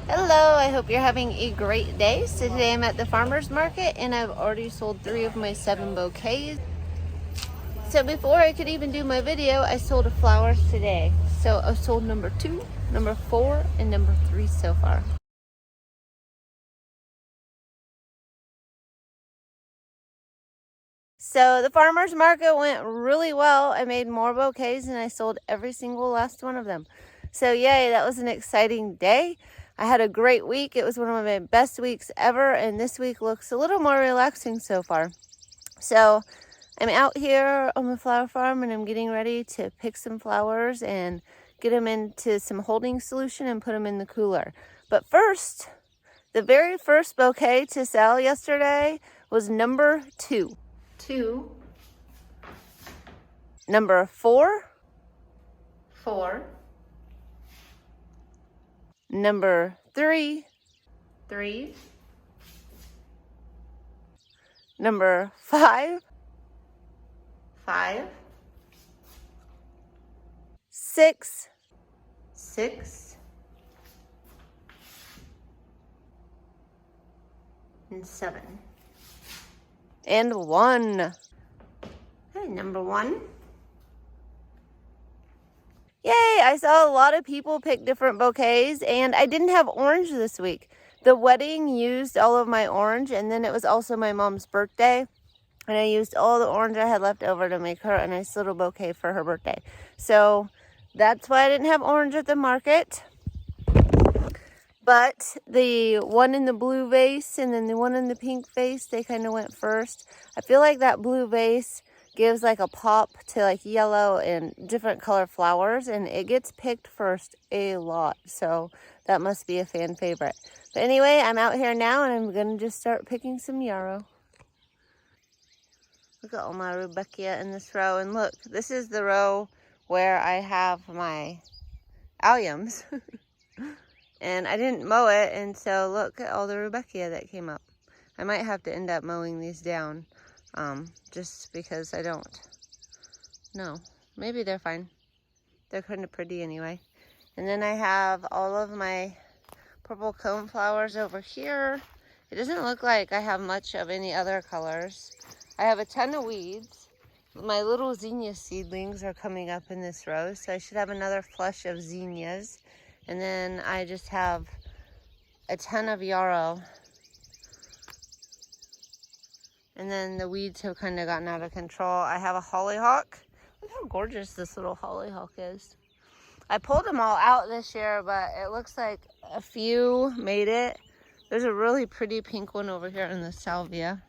Hello, I hope you're having a great day. So today I'm at the farmer's market and I've already sold 3 of my 7 bouquets. So before I could even do my video, I sold flowers today. So I sold number 2, number 4, and number 3 so far. So the farmer's market went really well. I made more bouquets and I sold every single last one of them. So yay, that was an exciting day. I had a great week. It was one of my best weeks ever, and this week looks a little more relaxing so far. So I'm out here on the flower farm and I'm getting ready to pick some flowers and get them into some holding solution and put them in the cooler. But first, the very first bouquet to sell yesterday was number 2. Number 4. Number 3. Number 5. 6. And 7. And 1. Okay, number 1. Yay, I saw a lot of people pick different bouquets, and I didn't have orange this week. The wedding used all of my orange, and then it was also my mom's birthday, and I used all the orange I had left over to make her a nice little bouquet for her birthday. So that's why I didn't have orange at the market. But the one in the blue vase and then the one in the pink vase, they kind of went first. I feel like that blue vase gives like a pop to like yellow and different color flowers, and it gets picked first a lot. So that must be a fan favorite. But anyway, I'm out here now and I'm going to just start picking some yarrow. Look at all my rudbeckia in this row. And look, this is the row where I have my alliums. And I didn't mow it, and so look at all the rudbeckia that came up. I might have to end up mowing these down, just because I don't know. Maybe they're fine. They're kind of pretty anyway. And then I have all of my purple cone flowers over here. It doesn't look like I have much of any other colors. I have a ton of weeds. My little zinnia seedlings are coming up in this row, so I should have another flush of zinnias. And then I just have a ton of yarrow. And then the weeds have kind of gotten out of control. I have a hollyhock. Look how gorgeous this little hollyhock is. I pulled them all out this year, but it looks like a few made it. There's a really pretty pink one over here in the salvia.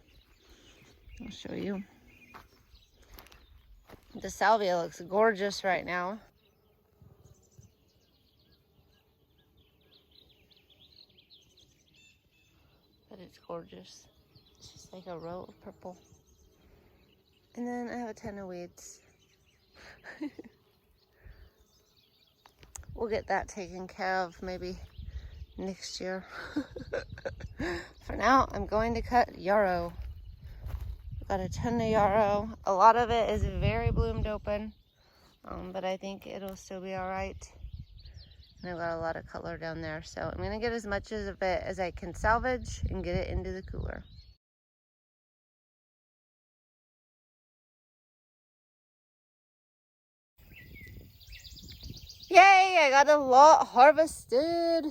I'll show you. The salvia looks gorgeous right now. But it's gorgeous. It's just like a row of purple. And then I have a ton of weeds. We'll get that taken care of maybe next year. For now, I'm going to cut yarrow. Got a ton of yarrow. A lot of it is very bloomed open, but I think it'll still be all right. And I've got a lot of color down there, so I'm going to get as much of it as I can salvage and get it into the cooler. Yay, I got a lot harvested.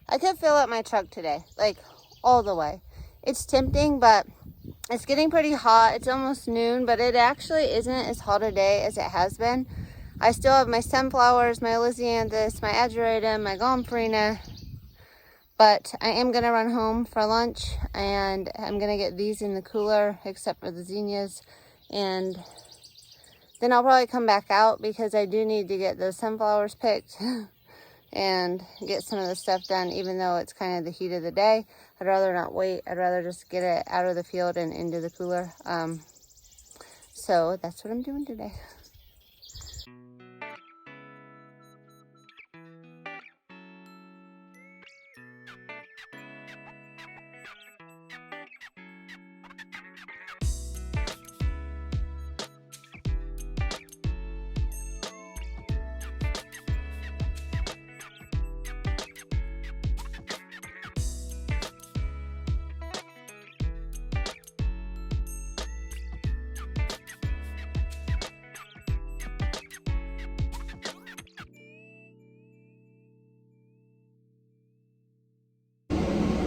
I could fill up my truck today, like all the way. It's tempting, but it's getting pretty hot. It's almost noon, but it actually isn't as hot a day as it has been. I still have my sunflowers, my Lisianthus, my ageratum, my gomphrena, but I am going to run home for lunch, and I'm going to get these in the cooler, except for the zinnias, and then I'll probably come back out because I do need to get those sunflowers picked and get some of the stuff done, even though it's kind of the heat of the day. I'd rather not wait. I'd rather just get it out of the field and into the cooler. So that's what I'm doing today.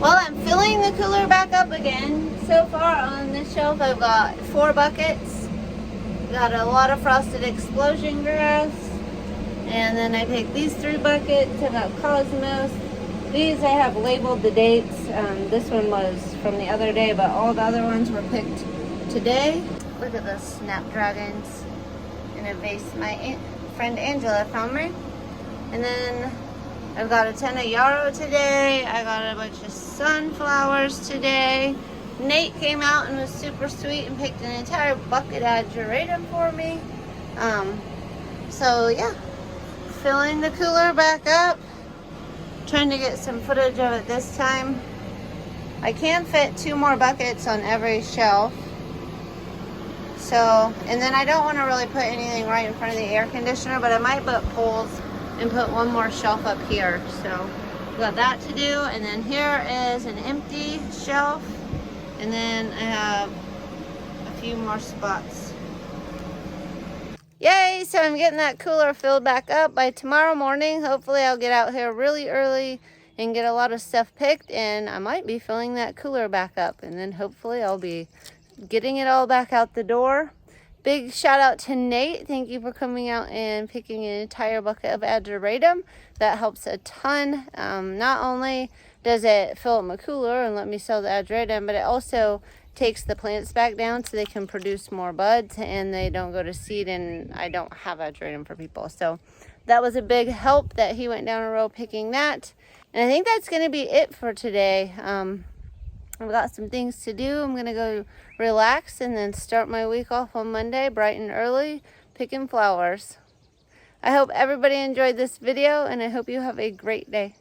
Well, I'm filling the cooler back up again. So far on this shelf, I've got 4 buckets. Got a lot of frosted explosion grass. And then I take these 3 buckets. I've got cosmos. These I have labeled the dates. This one was from the other day, but all the other ones were picked today. Look at those snapdragons in a vase my friend Angela found me. And then I've got a ton of yarrow today. I got a bunch of sunflowers today. Nate came out and was super sweet and picked an entire bucket of ageratum for me. So yeah, filling the cooler back up. Trying to get some footage of it this time. I can fit 2 more buckets on every shelf. So, and then I don't want to really put anything right in front of the air conditioner, but I might put poles and put 1 more shelf up here. So got that to do. And then here is an empty shelf, and then I have a few more spots. Yay, so I'm getting that cooler filled back up. By tomorrow morning, hopefully I'll get out here really early and get a lot of stuff picked, and I might be filling that cooler back up, and then hopefully I'll be getting it all back out the door. Big shout out to Nate. Thank you for coming out and picking an entire bucket of ageratum. That helps a ton. Not only does it fill up my cooler and let me sell the ageratum, but it also takes the plants back down so they can produce more buds and they don't go to seed, and I don't have ageratum for people. So that was a big help that he went down a row picking that. And I think that's going to be it for today. I've got some things to do. I'm going to go relax and then start my week off on Monday bright and early picking flowers. I hope everybody enjoyed this video, and I hope you have a great day.